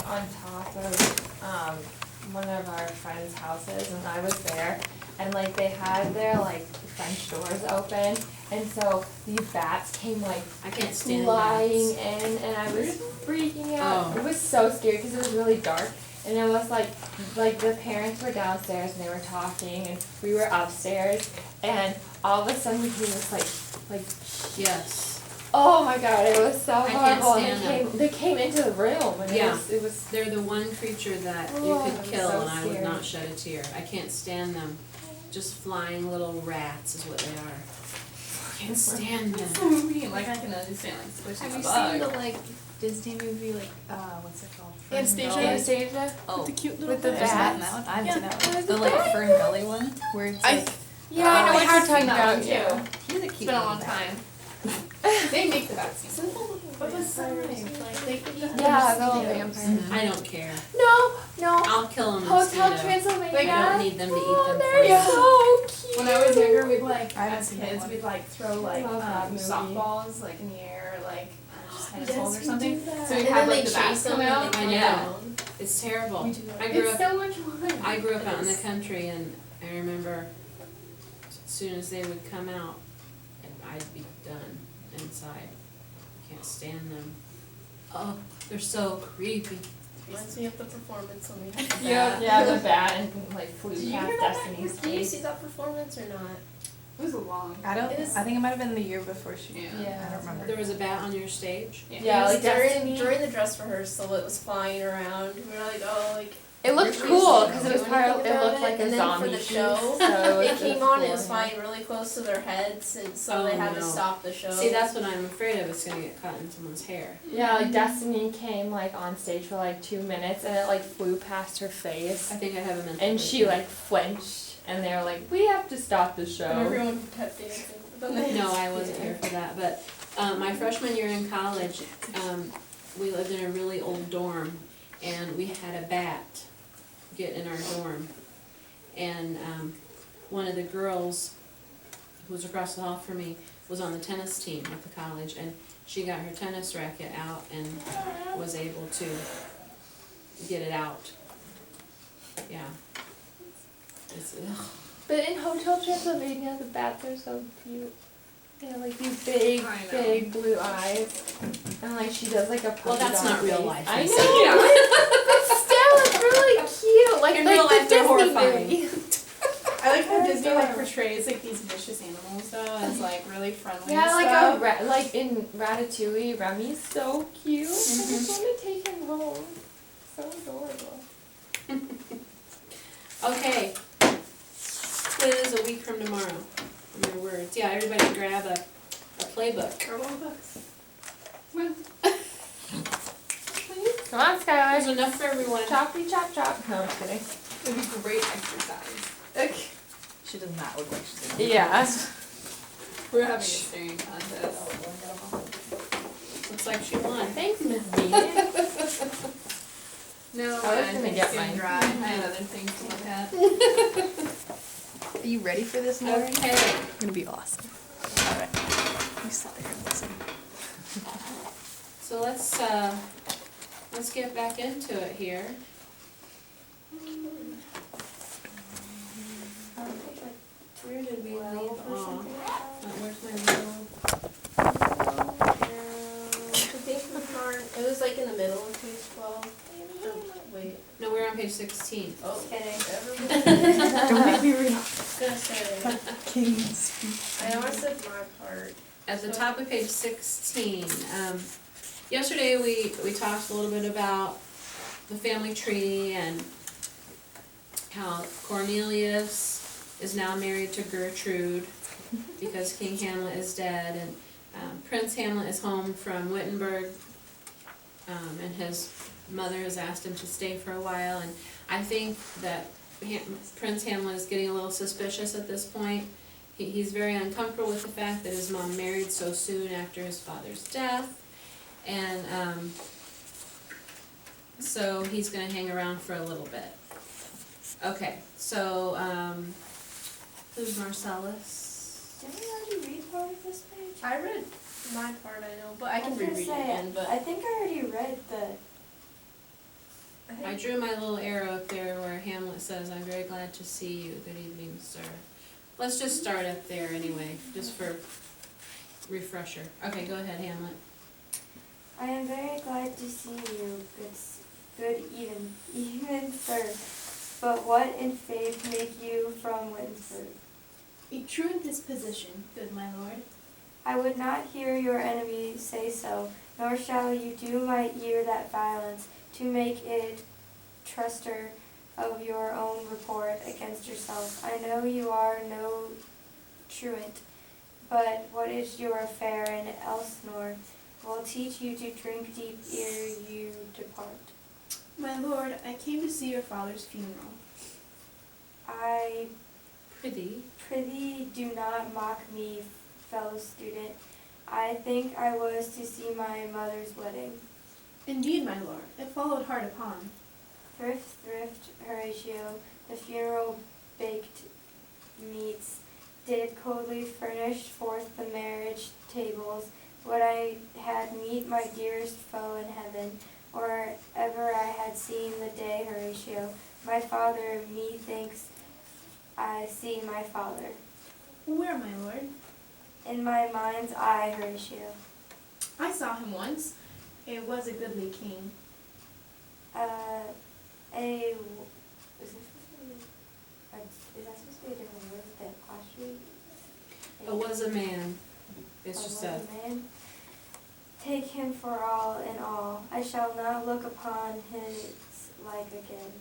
on top of, one of our friends' houses, and I was there, and like, they had their like French doors open, and so these bats came like I can't stand flying bats. in, and I was freaking out. Oh. It was so scary, cause it was really dark, and it was like the parents were downstairs, and they were talking, and we were upstairs, and all of a sudden we hear this like, Yes. oh my god, it was so I can't horrible, and stand they came into the room, and Yeah. it was They're the one creature that you Oh, could I'm kill so and I would scared. not shed a tear. I can't stand them. Just flying little rats is what they are. I can't stand them. So mean. Like I can understand like squishing Have a you bug. seen the like Disney movie like what's it called? Anastasia? Fern Gully? Anastasia. Oh, The cute little With the bug. there's that in bats? that one. I haven't Yeah. seen that one. There's The a like bat? Fern Gully one where it's I like Yeah, I know I what have you're seen talking that about one, too. too. he's a It's cute been a little long bat. time. They make the bats seem but the size, like they eat Yeah, them. the little vampires. I don't care. No, no. I'll kill them Hotel mosquito. Transylvania. I don't need them to eat Oh, them they're for you. so cute. When I was younger, we'd like, I haven't as seen that kids, one. we'd like throw like love that movie. softballs like in the air, like just tennis Yes, balls or we something. do that. So we'd And have then like they the bats chase them come and out. they I come know. down. It's terrible. We do that. I grew It's up so much fun. I grew up It out in the is. country and I remember as soon as they would come out I'd be done inside. Can't stand them. Oh, they're so creepy. Reminds me of the performance when we had the Yeah, bat. yeah, the bat and like flew Did you past hear that? Destiny's Did you face. see that performance or not? It was a long. I don't. It is- I think it might have been the year before she. Yeah. Yeah. I don't remember. There was a bat on your stage. Yeah, It was like during Destiny. the dress rehearsal, it was flying around. We were like, oh, like. It looked Were we cool supposed because to it was do part of, anything it about looked like a And then zombie for the piece, show, so it came on. It cool, was yeah. flying really close to their heads, and so Oh, they had to no. stop the show. See, that's what I'm afraid of. It's gonna get caught in someone's hair. Yeah, like Destiny came like on stage for like 2 minutes and it like flew past her face I think I have a mental. and she like flinched and they were like, we have to stop the And show. everyone kept dancing. But then they No, I wasn't here for that. But my freshman year in college, we lived in a really old dorm, and we had a bat get in our dorm. And one of the girls who was across the hall from me was on the tennis team at the college, and she got her tennis racket out and was able to get it out. Yeah. It's, ugh. But in Hotel Transylvania, the bats are so cute. They have like these big, I know. big blue eyes. And like she does like a puppy Well, that's dog not real face. life. I I'm know! But still, it's really cute. Like, In like real the life, they're Disney horrifying. movie. I like how They're Disney like adorable. portrays like these vicious animals though as like really friendly. Yeah, and like stuff. like in Ratatouille, Remy's so cute. I Mm-hmm. just want to take him home. So adorable. Okay. Quiz a week from tomorrow. In your words. Yeah, everybody grab a playbook. Or one books. Come on, Skylar. There's enough for everyone. Choppy chop chop. No, I'm just kidding. It'd be great exercise. Okay. She does not look like she's in. Yeah. We're having a staring contest. Looks like she won. Thanks, Miss Dean. No, I was I gonna think get it's getting mine. dry. I had other things to look at. Are you ready for this, Lauren? Okay. It's gonna be awesome. All right. You sit there and listen. So let's get back into it here. Where did we leave off? Where's my little? I think we weren't. It was like in the middle of page 12. Wait. No, we're on page 16. Oh, Kidding. Don't make me read I was gonna say. King's speech. I know I said my part. At the top of page 16, yesterday we talked a little bit about the family tree and how Cornelius is now married to Gertrude because King Hamlet is dead, and Prince Hamlet is home from Wittenberg, and his mother has asked him to stay for a while, and I think that Prince Hamlet is getting a little suspicious at this point. He's very uncomfortable with the fact that his mom married so soon after his father's death, and so he's going to hang around for a little bit. Okay, so who's Marcellus? Didn't we already read part of this page? I read my part, I know, but I can was gonna reread it say, again. But I think I already read I drew my little arrow up there where Hamlet says, "I'm very glad to see you. Good evening, sir." Let's just start up there anyway, just for refresher. Okay, go ahead, Hamlet. I am very glad to see you, good even sir. But what in faith make you from Winsford? A truant disposition, good my lord. I would not hear your enemies say so, nor shall you do my ear that violence, to make it truster of your own report against yourself. I know you are no truant, but what is your affair in Elsinore will teach you to drink deep ere you depart. My lord, I came to see your father's funeral. I Prithee. do not mock me, fellow student. I think I was to see my mother's wedding. Indeed, my lord, it followed hard upon. Thrift, Horatio, the funeral baked meats, did coldly furnish forth the marriage tables. Would I had meet my dearest foe in heaven, or ever I had seen the day, Horatio. My father, methinks I see my father. Where, my lord? In my mind's eye, Horatio. I saw him once. It was a goodly king. Is that supposed to be a different word than apostrophe? It was a man. It's A just was a man. Take him for all in all. I shall not look upon his like again.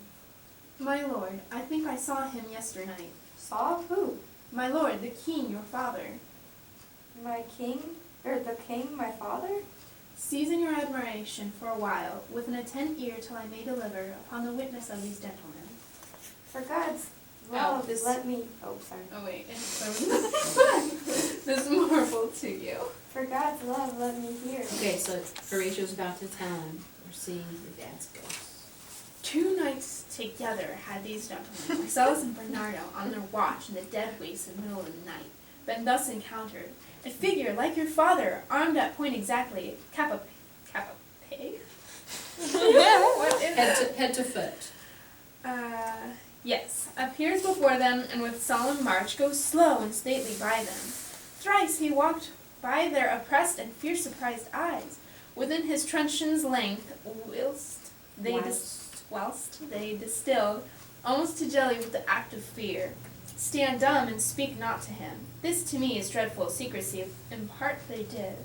My lord, I think I saw him yesternight. Saw who? My lord, the king, your father. My king? The king, my father? Season your admiration for a while, with an attent ear till I may deliver upon the witness of these gentlemen. For God's Oh, love, this- let me. Oh, sorry. Oh wait, this marvel to you. For God's love, let me hear. Okay, so Horatio's about to tell him, we're seeing your dad's ghost. 2 nights together had these gentlemen, Marcellus and Bernardo, on their watch in the dead waste and middle of the night, been thus encountered. A figure like your father, armed at point exactly, capa pig? What is it? Head to foot. Yes, appears before them, and with solemn march goes slow and stately by them. Thrice he walked by their oppressed and fear surprised eyes, within his truncheon's length, whilst they distilled, almost to jelly with the act of fear. Stand dumb and speak not to him. This to me is dreadful secrecy, in part they did.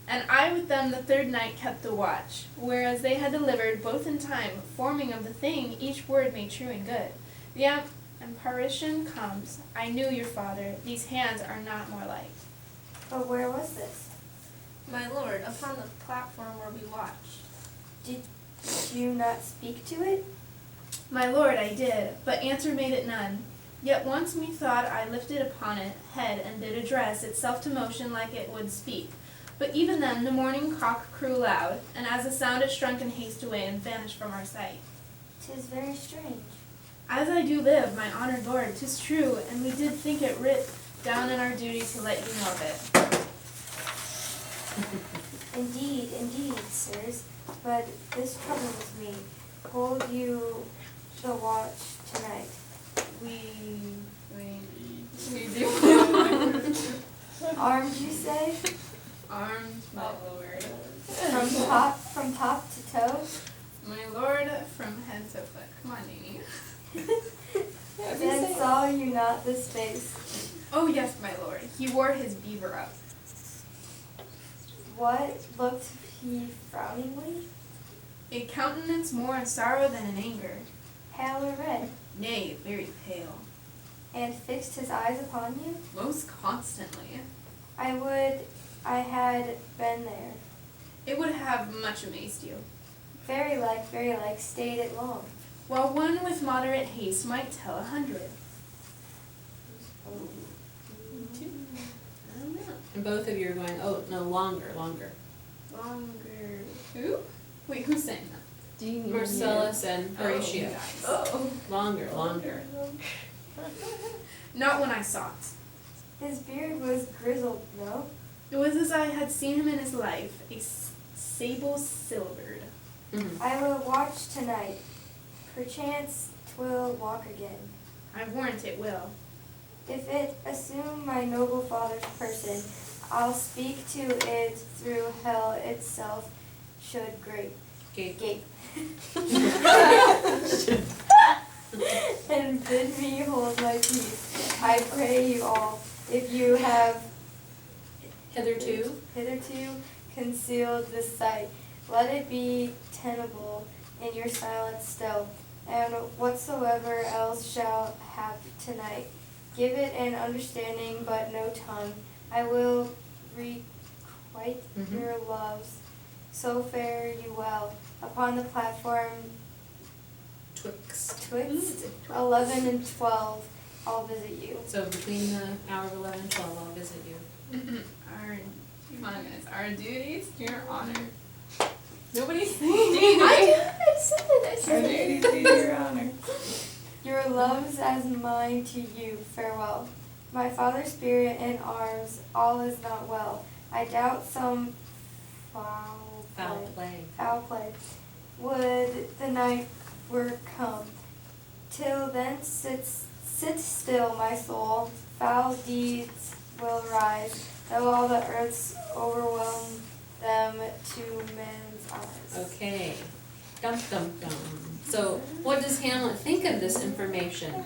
And I with them the 3rd night kept the watch, whereas they had delivered both in time, forming of the thing each word made true and good. The apparition comes. I knew your father. These hands are not more like. But where was this? My lord, upon the platform where we watched. Did you not speak to it? My lord, I did, but answer made it none. Yet once methought I lifted upon it head and did address itself to motion like it would speak. But even then the morning cock crew loud, and as the sound it shrunk in haste away and vanished from our sight. 'Tis very strange. As I do live, my honored lord, 'tis true, and we did think it writ down in our duty to let you know of it. Indeed, sirs, but this troubles me. Hold you the watch tonight. We Armed, you say? armed, my lord. From top to toe? My lord, from head to foot. Come on, Nini. Then saw you not this face. Oh yes, my lord. He wore his beaver up. What looked he frowningly? A countenance more in sorrow than in anger. Pale or red? Nay, very pale. And fixed his eyes upon you? Most constantly. I had been there. It would have much amazed you. Very like, stayed it long. While one with moderate haste might tell 100. Oh. I don't know. And both of you are going, oh, no, longer. Longer. Who? Wait, who's saying that? Marcellus and Horatio. guys. Longer. Not when I saw it. His beard was grizzled, no? It was as I had seen him in his life, a sable silvered. Mhm. I will watch tonight. perchance 'twill walk again. I warrant it will. If it assume my noble father's person, I'll speak to it through hell itself should gape. And bid me hold my peace. I pray you all, if you have Hitherto, concealed this sight, let it be tenable in your silence still, and whatsoever else shall hap tonight, give it an understanding but no tongue. I will requite your loves, so fare you well, upon the platform twixt. 11 and 12, I'll visit you. So between the hour of 11 and 12, I'll visit you. Come on, guys. Our duties, your honor. Nobody's I said it. Your honor. Your loves as mine to you, farewell. My father's spirit in arms, all is not well. I doubt some foul play. Would the night were come. Till then sit still, my soul. Foul deeds will rise, though all the earths overwhelm them to men's eyes. Okay. Dum dum dum. So, what does Hamlet think of this information? I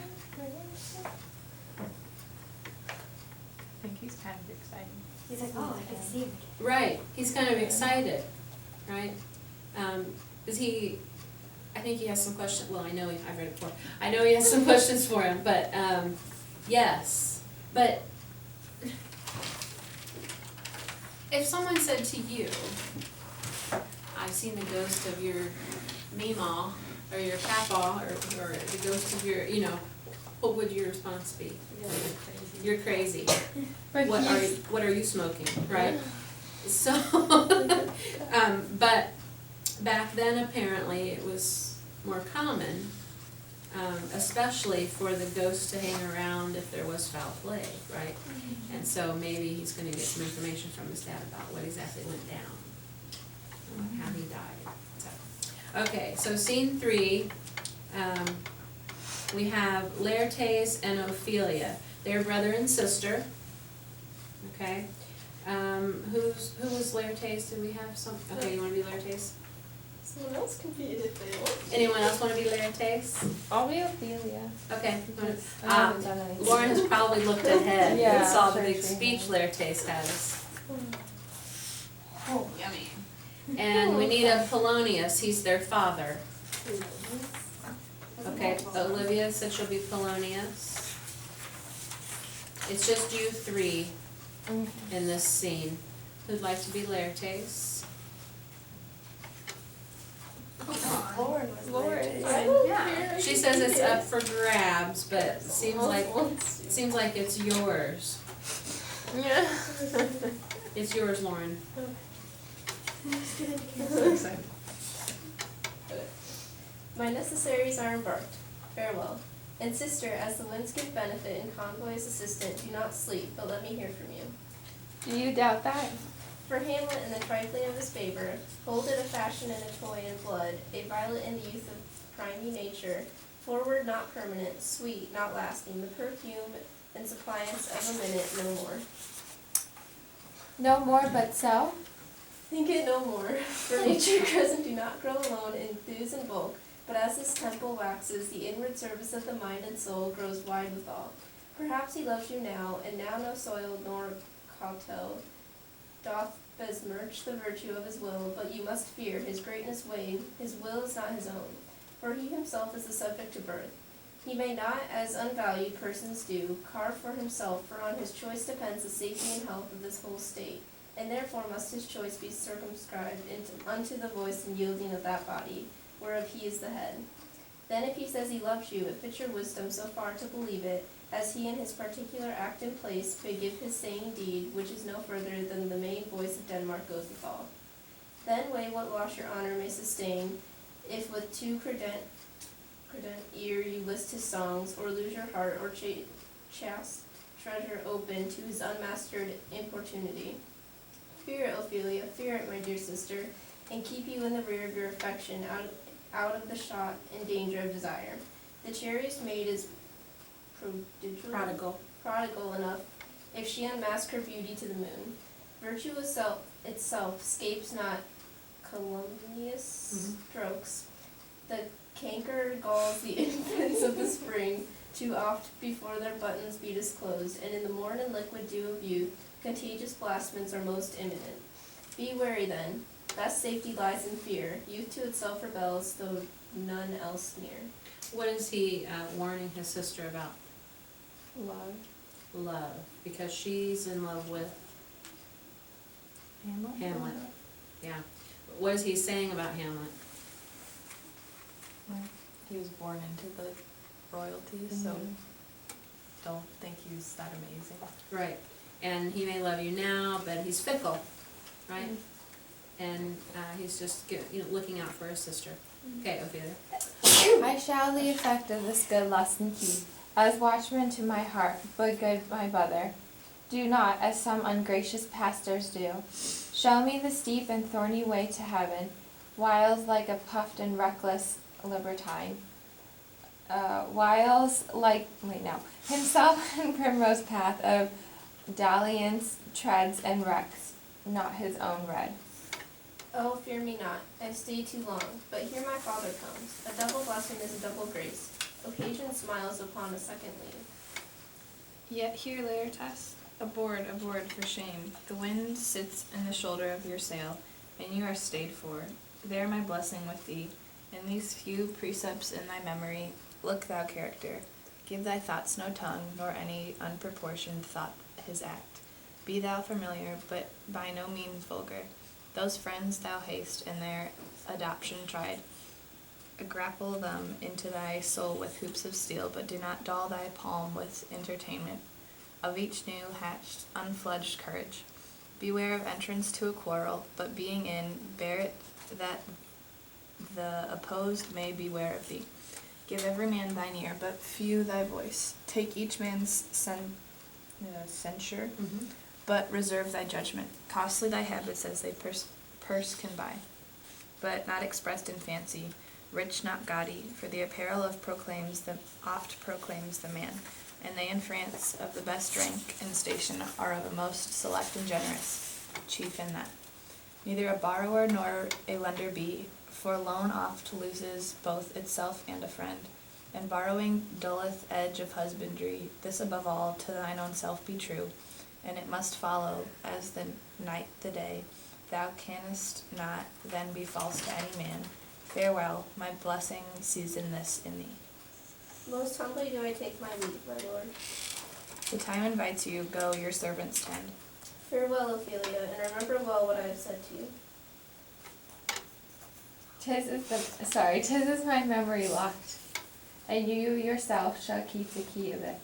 think he's kind of excited. He's like, oh, I can see him again. Right. He's kind of excited, right? Is he? I think he has some questions. Well, I've read it before. I know he has some questions for him, but yes. But if someone said to you, I've seen the ghost of your meemaw or your papaw or the ghost of your, what would your response be? You're crazy. But What are you smoking, right? So, but back then apparently it was more common, especially for the ghost to hang around if there was foul play, right? And so maybe he's gonna get some information from his dad about what exactly went down, how he died. So, okay, so scene 3, we have Laertes and Ophelia. They're brother and sister, okay? Who was Laertes? Do we have some? Okay, you wanna be Laertes? Someone else can be it if they want. Anyone else wanna be Laertes? I'll be Ophelia. Okay. I haven't done anything. Lauren has probably looked ahead Yeah, and saw the sure big she speech has. Laertes has. Oh, yummy. And we need a Polonius, he's their father. Okay, Olivia said she'll be Polonius. It's just you 3 in this scene. Who'd like to be Laertes? Lauren was Lauren. there. Yeah. She says it's up for grabs, but it seems like it's yours. Yeah. It's yours, Lauren. So excited. My necessaries are embarked. Farewell. And sister, as the winds give benefit and convoy's assistant, do not sleep, but let me hear from you. Do you doubt that? For Hamlet and the trifling of his favor, hold it a fashion and a toy in blood, a violet in the youth of primy nature, forward not permanent, sweet not lasting, the perfume and suppliance of a minute, no more. No more but so? Think it no more, for nature present do not grow alone in thews and bulk, but as this temple waxes, the inward service of the mind and soul grows wide withal. Perhaps he loves you now, and now no soil nor cautel doth besmirch the virtue of his will, but you must fear his greatness wane, his will is not his own, for he himself is the subject to birth. He may not, as unvalued persons do, carve for himself, for on his choice depends the safety and health of this whole state, and therefore must his choice be circumscribed unto the voice and yielding of that body, whereof he is the head. Then if he says he loves you, it fits your wisdom so far to believe it, as he in his particular act and place may give his saying deed, which is no further than the main voice of Denmark goes withal. Then weigh what loss your honor may sustain, if with too credent ear you list his songs, or lose your heart, or chaste treasure open to his unmastered importunity. Fear it, Ophelia, fear it, my dear sister, and keep you in the rear of your affection, out of the shot in danger of desire. The cherished maid is prodigal enough if she unmask her beauty to the moon. Virtue itself escapes not calumnious strokes. The canker galls the infants of the spring too oft before their buttons be disclosed, and in the morn and liquid dew of youth, contagious blasphemers are most imminent. Be wary then, best safety lies in fear. Youth to itself rebels, though none else near. What is he warning his sister about? Love. Love, because she's in love with Hamlet. Yeah. What is he saying about Hamlet? He was born into the royalty, so don't think he's that amazing. Right. And he may love you now, but he's fickle, right? And he's just looking out for his sister. Okay, Ophelia. I shall the effect of this good lesson keep, as watchman to my heart, but good my brother. Do not, as some ungracious pastors do, show me the steep and thorny way to heaven, whiles like a puffed and reckless libertine. Himself in primrose path of dalliance treads and wrecks not his own red. Oh, fear me not, I stayed too long, but here my father comes. A double blessing is a double grace. Occasion smiles upon a second leave. Yet here, Laertes, aboard for shame. The wind sits in the shoulder of your sail, and you are stayed for. There my blessing with thee. In these few precepts in thy memory, look thou character. Give thy thoughts no tongue, nor any unproportioned thought his act. Be thou familiar, but by no means vulgar. Those friends thou hast in their adoption tried. Grapple them into thy soul with hoops of steel, but do not dull thy palm with entertainment of each new hatched, unfledged courage. Beware of entrance to a quarrel, but being in, bear it that the opposed may beware of thee. Give every man thine ear, but few thy voice. Take each man's censure, but reserve thy judgment. Costly thy habits as thy purse can buy, but not expressed in fancy. Rich, not gaudy, for the apparel oft proclaims the man, and they in France of the best rank and station are of a most select and generous, chief in that. Neither a borrower nor a lender be, for loan oft loses both itself and a friend, and borrowing dulleth edge of husbandry. This above all, to thine own self be true, and it must follow, as the night the day. Thou canst not then be false to any man. Farewell, my blessing season this in thee. Most humbly do I take my leave, my lord. The time invites you, go your servants tend. Farewell, Ophelia, and remember well what I have said to you. 'Tis is my memory locked, and you yourself shall keep the key of it.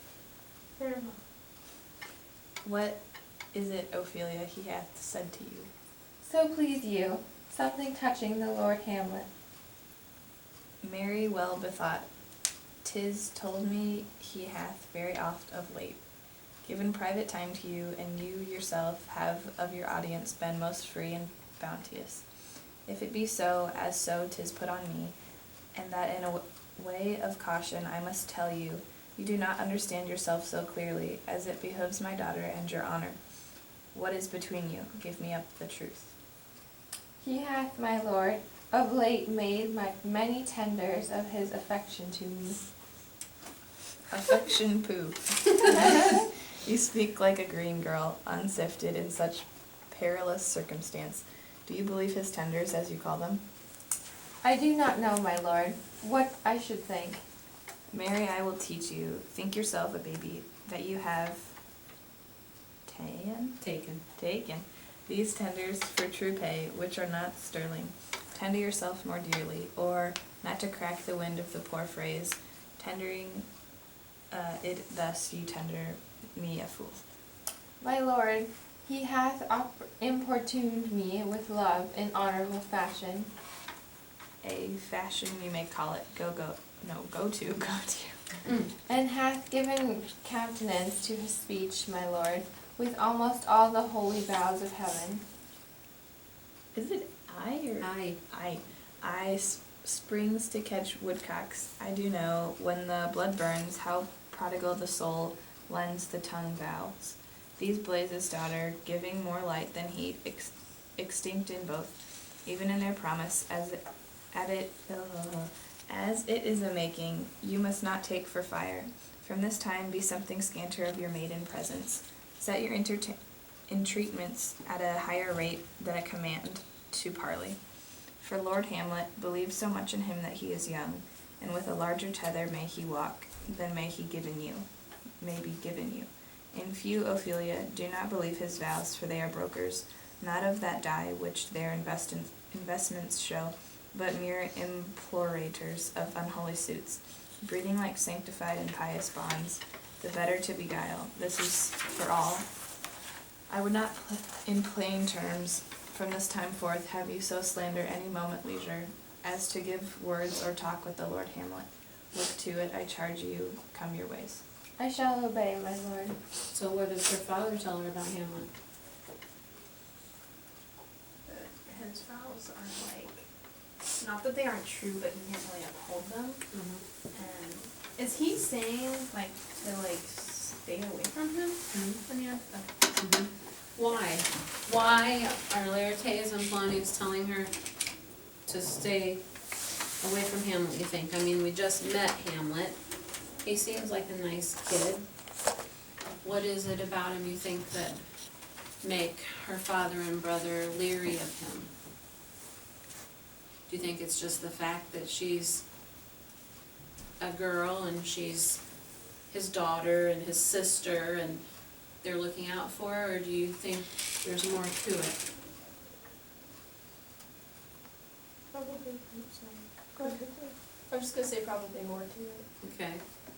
Farewell. What is it, Ophelia, he hath said to you? So please you, something touching the Lord Hamlet. Mary well bethought. 'Tis told me he hath very oft of late given private time to you, and you yourself have of your audience been most free and bounteous. If it be so, as so 'tis put on me, and that in a way of caution I must tell you, you do not understand yourself so clearly, as it behoves my daughter and your honor. What is between you? Give me up the truth. He hath, my lord, of late made many tenders of his affection to me. Affection poo. You speak like a green girl, unsifted in such perilous circumstance. Do you believe his tenders, as you call them? I do not know, my lord, what I should think. Mary, I will teach you. Think yourself a baby, that you have taken these tenders for true pay, which are not sterling. Tender yourself more dearly, or, not to crack the wind of the poor phrase, tendering it thus you tender me a fool. My lord, he hath importuned me with love in honorable fashion. A fashion you may call it. Go to. And hath given countenance to his speech, my lord, with almost all the holy vows of heaven. Is it I or I. springs to catch woodcocks. I do know, when the blood burns, how prodigal the soul lends the tongue vows. These blazes, daughter, giving more light than heat, extinct in both, even in their promise, as it is a making, you must not take for fire. From this time be something scanter of your maiden presence. Set your entreatments at a higher rate than a command to parley. For Lord Hamlet believes so much in him that he is young, and with a larger tether may he walk than may be given you. In few, Ophelia, do not believe his vows, for they are brokers, not of that dye which their investments show, but mere implorators of unholy suits, breathing like sanctified and pious bonds, the better to beguile. This is for all. I would not, in plain terms, from this time forth, have you so slander any moment leisure, as to give words or talk with the Lord Hamlet. Look to it, I charge you, come your ways. I shall obey, my lord. So what does her father tell her about Hamlet? His vows are like, not that they aren't true, but he can't really uphold them. And is he saying like to like stay away from him? I mean, okay. Why? Why are Laertes and Polonius telling her to stay away from Hamlet, you think? I mean, we just met Hamlet. He seems like a nice kid. What is it about him you think that make her father and brother leery of him? Do you think it's just the fact that she's a girl and she's his daughter and his sister and they're looking out for her, or do you think there's more to it? Probably, go ahead. I was just gonna say probably more to it. Okay.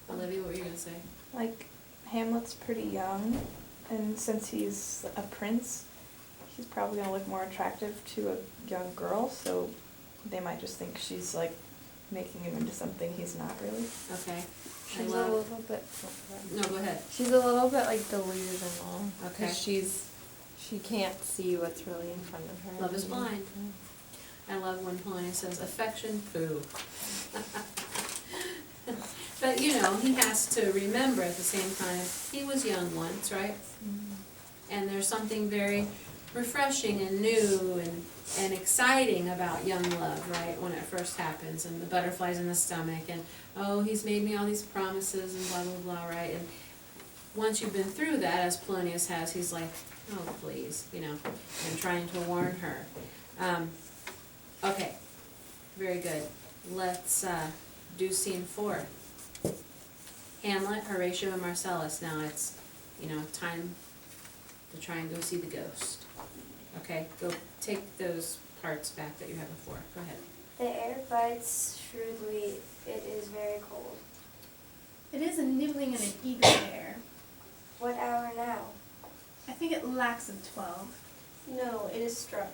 Olivia, what were you gonna say? Like, Hamlet's pretty young, and since he's a prince, he's probably gonna look more attractive to a young girl, so they might just think she's like making him into something he's not really. Okay. She's a little bit. No, go ahead. She's a little bit like delusional. Okay. Because she can't see what's really in front of her. Love is blind. I love when Polonius says, affection, poo. But, you know, he has to remember at the same time, he was young once, right? And there's something very refreshing and new and exciting about young love, right, when it first happens, and the butterflies in the stomach, and, oh, he's made me all these promises, and blah, blah, blah, right? And once you've been through that, as Polonius has, he's like, oh, please, you know, and trying to warn her. Okay, very good. Let's do scene 4. Hamlet, Horatio, and Marcellus. Now it's, you know, time to try and go see the ghost. Okay, go take those parts back that you had before. Go ahead. The air bites shrewdly, it is very cold. It is a nibbling and an eager air. What hour now? I think it lacks of 12. No, it is struck.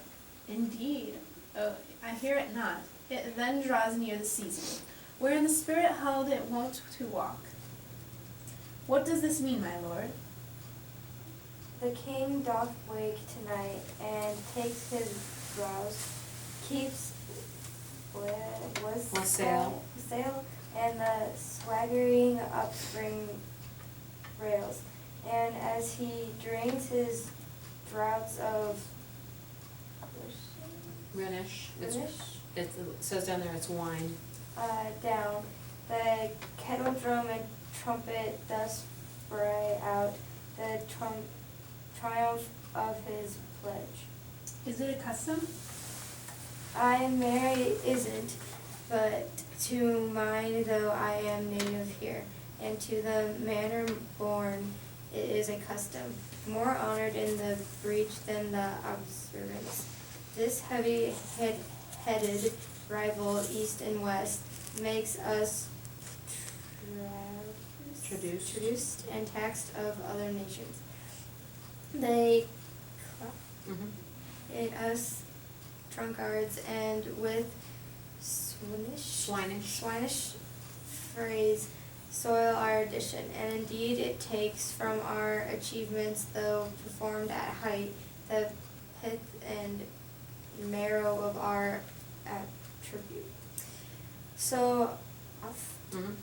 Indeed. Oh, I hear it not. It then draws near the season, wherein the spirit held it wont to walk. What does this mean, my lord? The king doth wake tonight, and takes his brows, keeps Wassail, and the swaggering upspring rails, and as he drains his draughts of Rhenish. Rhenish? It says down there it's wine. Down, the kettle drum and trumpet thus bray out the triumph of his pledge. Is it a custom? I am merry isn't, but to mine though I am native here, and to the manner born it is a custom, more honored in the breach than the observance. This heavy-headed rival east and west makes us traduced and taxed of other nations. They in us drunkards, and with swinish phrase soil our addition, and indeed it takes from our achievements, though performed at height, the pith and marrow of our attribute. So Mhm.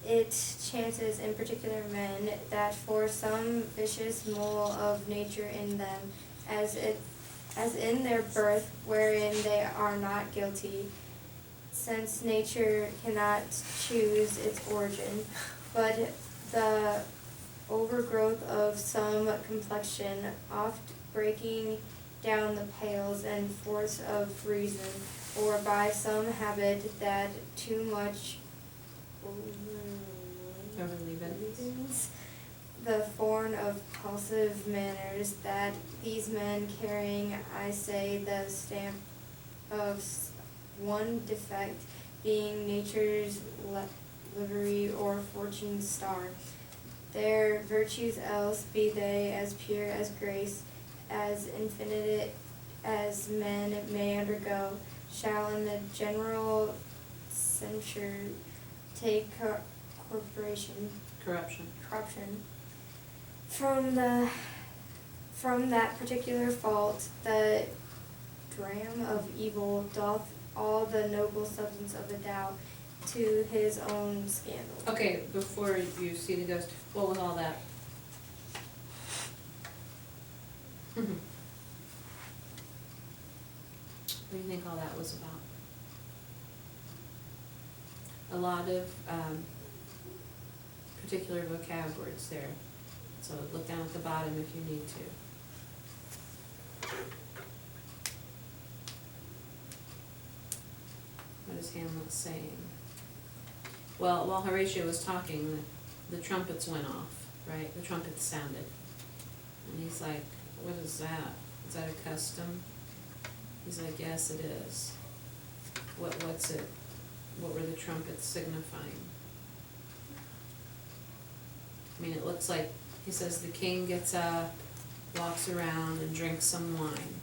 it chances in particular men that for some vicious mole of nature in them, as in their birth wherein they are not guilty, since nature cannot choose its origin, but the overgrowth of some complexion, oft breaking down the pales and force of reason, or by some habit that too much Overly bends. the form of impulsive manners, that these men carrying, I say, the stamp of one defect, being nature's livery or fortune's star, their virtues else be they as pure as grace, as infinite as men may undergo, shall in the general censure take corruption from that particular fault. The dram of evil doth all the noble substance of the Tao to his own scandal. Okay, before you see the ghost, what was all that? What do you think all that was about? A lot of particular vocab words there, so look down at the bottom if you need to. What is Hamlet saying? Well, while Horatio was talking, the trumpets went off, right? The trumpets sounded. And he's like, what is that? Is that a custom? He's like, yes, it is. What's it? What were the trumpets signifying? I mean, it looks like, he says the king gets up, walks around and drinks some wine.